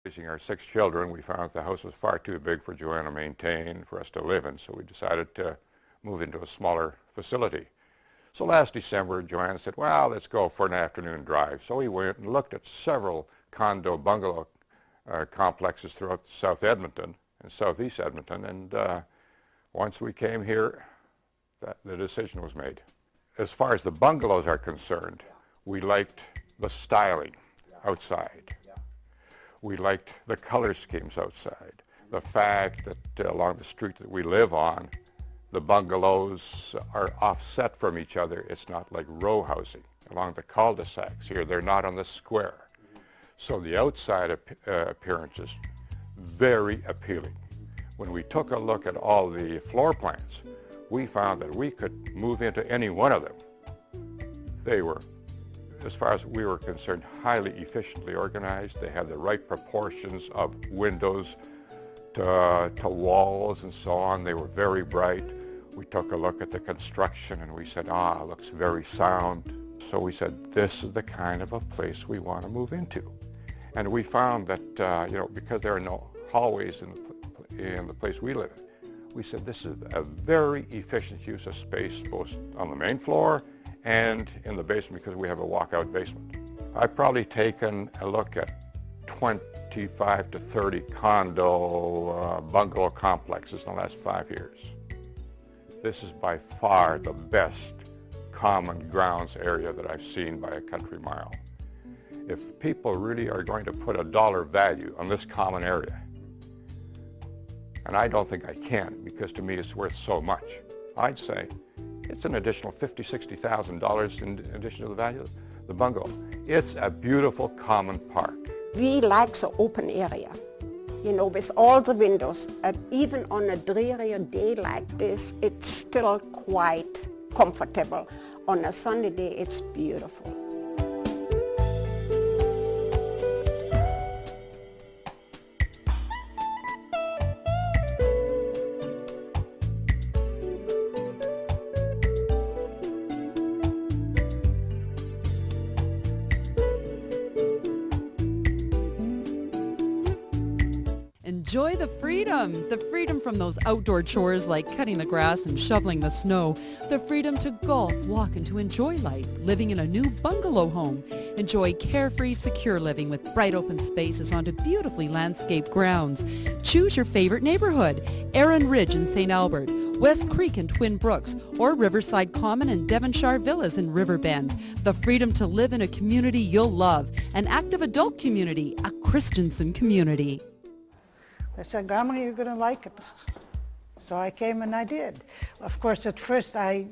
Raising our 6 children, we found the house was far too big for Joanne to maintain, for us to live in, so we decided to move into a smaller facility. So last December, Joanne said, well, let's go for an afternoon drive. So we went and looked at several condo bungalow complexes throughout South Edmonton and Southeast Edmonton, and once we came here, the decision was made. As far as the bungalows are concerned, we liked the styling outside. We liked the color schemes outside. The fact that along the street that we live on, the bungalows are offset from each other. It's not like row housing. Along the cul-de-sacs here, they're not on the square. So the outside appearance is very appealing. When we took a look at all the floor plans, we found that we could move into any one of them. They were, as far as we were concerned, highly efficiently organized. They had the right proportions of windows to walls and so on. They were very bright. We took a look at the construction and we said, it looks very sound. So we said, this is the kind of a place we want to move into. And we found that, because there are no hallways in the place we live in, we said this is a very efficient use of space, both on the main floor and in the basement, because we have a walkout basement. I've probably taken a look at 25 to 30 condo bungalow complexes in the last 5 years. This is by far the best common grounds area that I've seen by a country mile. If people really are going to put a dollar value on this common area, and I don't think I can, because to me it's worth so much, I'd say it's an additional $50,000, $60,000 in addition to the value of the bungalow. It's a beautiful common park. We like the open area, with all the windows. And even on a dreary day like this, it's still quite comfortable. On a sunny day, it's beautiful. Enjoy the freedom from those outdoor chores like cutting the grass and shoveling the snow, the freedom to golf, walk, and to enjoy life, living in a new bungalow home. Enjoy carefree, secure living with bright open spaces onto beautifully landscaped grounds. Choose your favorite neighborhood, Erin Ridge in St. Albert, West Creek in Twin Brooks, or Riverside Common and Devonshire Villas in Riverbend. The freedom to live in a community you'll love, an active adult community, a Christenson community. I said, Grandma, you're going to like it. So I came and I did. Of course, at first I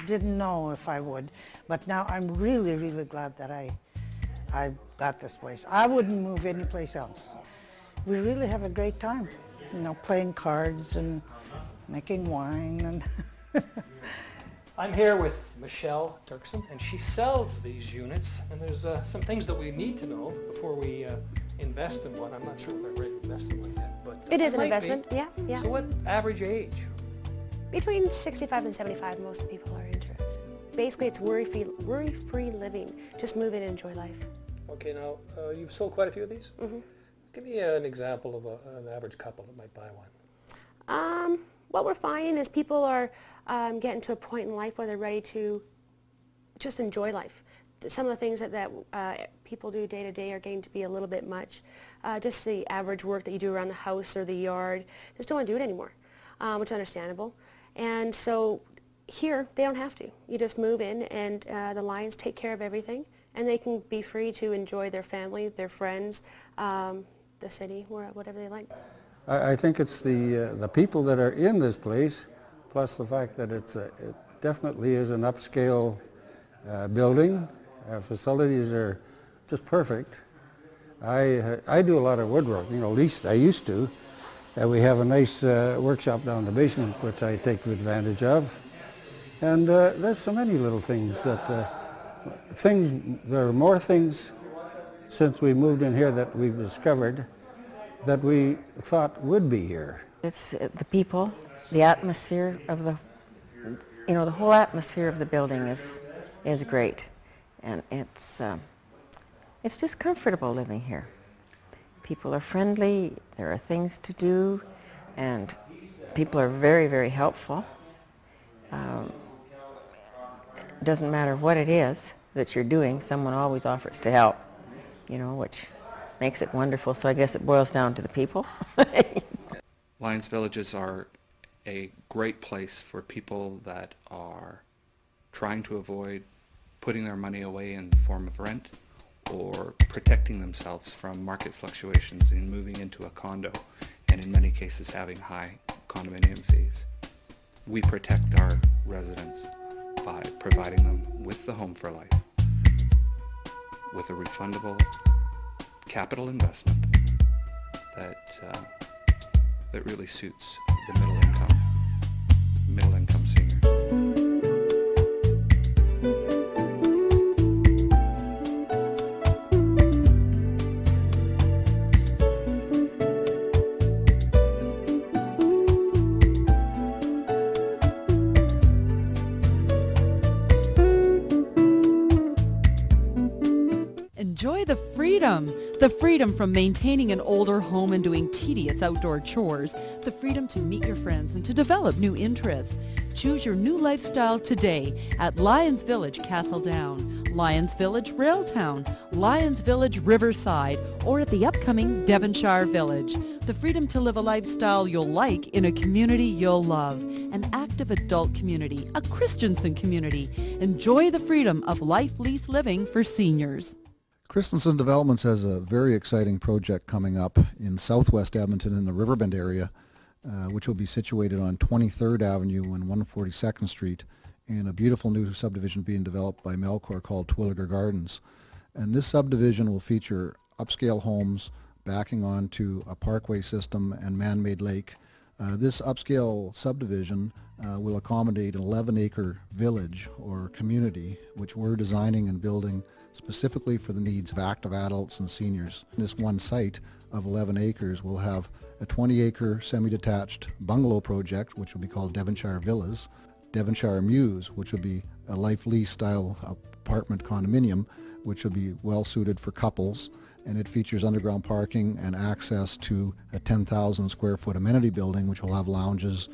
didn't know if I would, but now I'm really, really glad that I got this place. I wouldn't move anyplace else. We really have a great time, playing cards and making wine. And I'm here with Michelle Turkson, and she sells these units, and there's some things that we need to know before we invest in one. I'm not sure if I'm ready to invest in one yet, but it is an investment. Yeah. So what average age? Between 65 and 75, most people are interested. Basically, it's worry-free living. Just move in and enjoy life. Okay, now you've sold quite a few of these. Mm-hmm. Give me an example of an average couple that might buy one. What we're finding is people are getting to a point in life where they're ready to just enjoy life. Some of the things that people do day to day are getting to be a little bit much. Just the average work that you do around the house or the yard, just don't want to do it anymore, which is understandable. And so here, they don't have to. You just move in and the Lions take care of everything, and they can be free to enjoy their family, their friends, the city, whatever they like. I think it's the people that are in this place, plus the fact that it definitely is an upscale building. Our facilities are just perfect. I do a lot of woodwork, at least I used to. We have a nice workshop down in the basement, which I take advantage of. And there's so many little things that, there are more things since we moved in here that we've discovered that we thought would be here. It's the people, the atmosphere of the whole atmosphere of the building is great. And it's just comfortable living here. People are friendly, there are things to do, and people are very, very helpful. It doesn't matter what it is that you're doing, someone always offers to help, you know, which makes it wonderful. So I guess it boils down to the people. Lions Villages are a great place for people that are trying to avoid putting their money away in the form of rent or protecting themselves from market fluctuations in moving into a condo, and in many cases having high condominium fees. We protect our residents by providing them with the home for life, with a refundable capital investment that really suits the middle income senior. Enjoy the freedom from maintaining an older home and doing tedious outdoor chores, the freedom to meet your friends and to develop new interests. Choose your new lifestyle today at Lions Village Castle Down, Lions Village Railtown, Lions Village Riverside, or at the upcoming Devonshire Village. The freedom to live a lifestyle you'll like in a community you'll love. An active adult community, a Christenson community. Enjoy the freedom of life lease living for seniors. Christenson Developments has a very exciting project coming up in southwest Edmonton in the Riverbend area, which will be situated on 23rd Avenue and 142nd Street, and a beautiful new subdivision being developed by Melcor called Twilliger Gardens. And this subdivision will feature upscale homes backing onto a parkway system and man-made lake. This upscale subdivision will accommodate an 11-acre village or community, which we're designing and building specifically for the needs of active adults and seniors. This one site of 11 acres will have a 20-acre semi-detached bungalow project, which will be called Devonshire Villas, Devonshire Muse, which will be a life lease style apartment condominium, which will be well suited for couples, and it features underground parking and access to a 10,000 square foot amenity building, which will have lounges,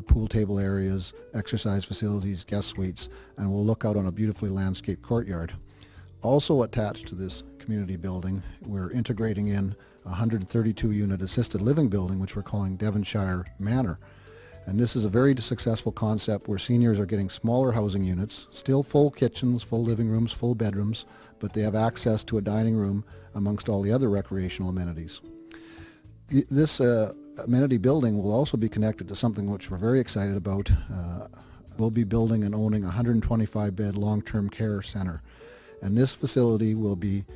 pool table areas, exercise facilities, guest suites, and will look out on a beautifully landscaped courtyard. Also attached to this community building, we're integrating in a 132-unit assisted living building, which we're calling Devonshire Manor. And this is a very successful concept where seniors are getting smaller housing units, still full kitchens, full living rooms, full bedrooms, but they have access to a dining room amongst all the other recreational amenities. This amenity building will also be connected to something which we're very excited about. We'll be building and owning a 125-bed long-term care center. And this facility will be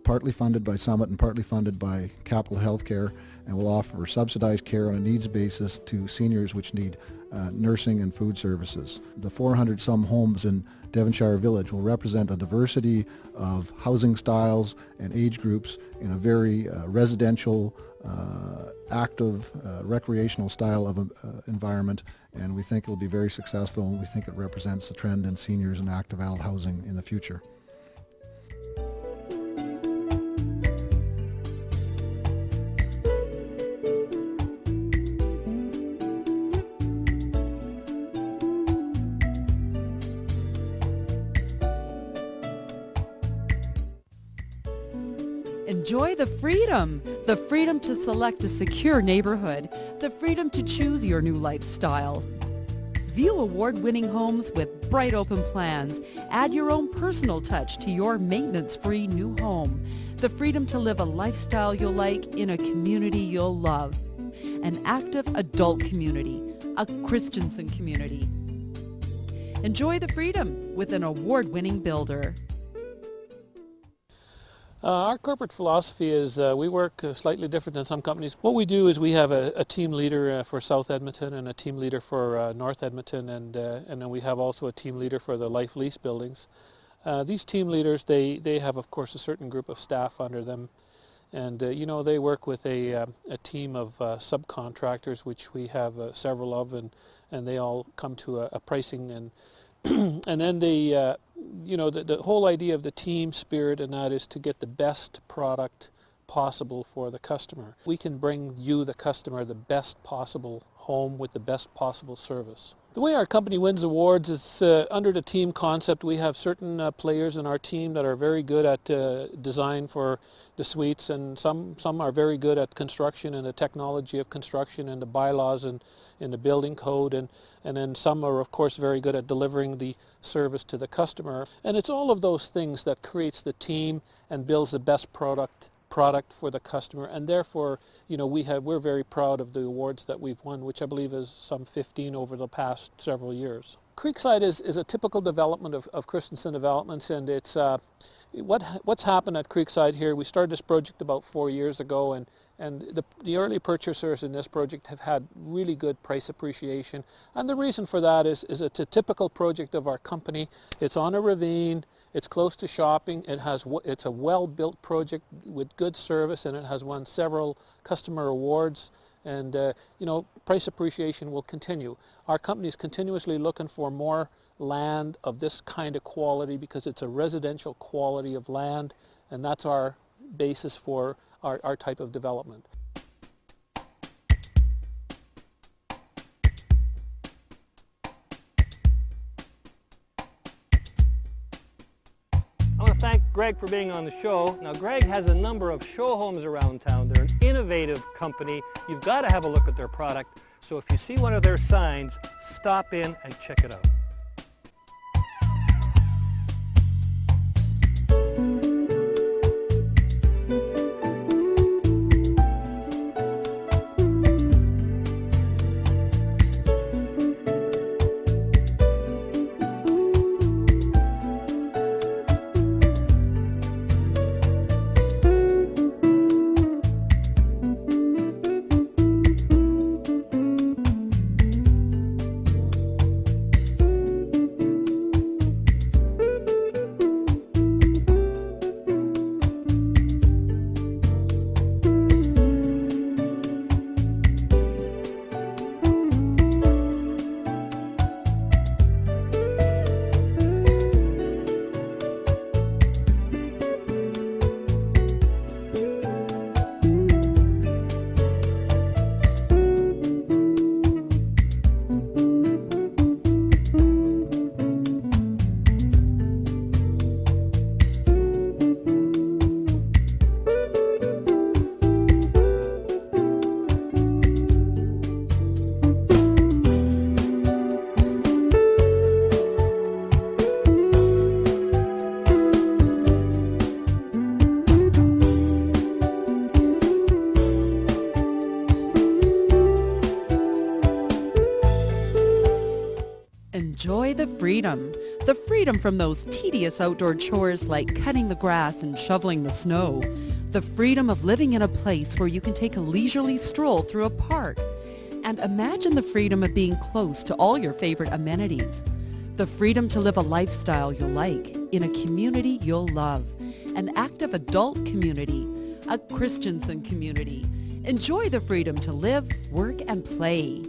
partly funded by Summit and partly funded by Capital Healthcare, and will offer subsidized care on a needs basis to seniors which need nursing and food services. The 400-some homes in Devonshire Village will represent a diversity of housing styles and age groups in a very residential, active, recreational style of environment, and we think it will be very successful, and we think it represents a trend in seniors and active adult housing in the future. Enjoy the freedom to select a secure neighborhood, the freedom to choose your new lifestyle. View award-winning homes with bright open plans. Add your own personal touch to your maintenance-free new home. The freedom to live a lifestyle you'll like in a community you'll love. An active adult community, a Christenson community. Enjoy the freedom with an award-winning builder. Our corporate philosophy is we work slightly different than some companies. What we do is we have a team leader for South Edmonton and a team leader for North Edmonton, and then we have also a team leader for the life lease buildings. These team leaders, they have of course a certain group of staff under them, and you know, they work with a team of subcontractors, which we have several of, and they all come to a pricing, and and then you know, the whole idea of the team spirit and that is to get the best product possible for the customer. We can bring you, the customer, the best possible home with the best possible service. The way our company wins awards is under the team concept. We have certain players in our team that are very good at design for the suites, and some are very good at construction and the technology of construction and the bylaws and in the building code, and then some are of course very good at delivering the service to the customer. And it's all of those things that creates the team and builds the best product for the customer, and therefore, you know, we're very proud of the awards that we've won, which I believe is some 15 over the past several years. Creekside is a typical development of Christenson Developments, and it's what's happened at Creekside here. We started this project about 4 years ago, and the early purchasers in this project have had really good price appreciation, and the reason for that is it's a typical project of our company. It's on a ravine. It's close to shopping. It's a well-built project with good service, and it has won several customer awards. And you know, price appreciation will continue. Our company is continuously looking for more land of this kind of quality because it's a residential quality of land, and that's our basis for our type of development. I want to thank Greg for being on the show. Now, Greg has a number of show homes around town. They're an innovative company. You've got to have a look at their product. So if you see one of their signs, stop in and check it out. Enjoy the freedom from those tedious outdoor chores like cutting the grass and shoveling the snow, the freedom of living in a place where you can take a leisurely stroll through a park, and imagine the freedom of being close to all your favorite amenities, the freedom to live a lifestyle you'll like in a community you'll love, an active adult community, a Christenson community. Enjoy the freedom to live, work, and play.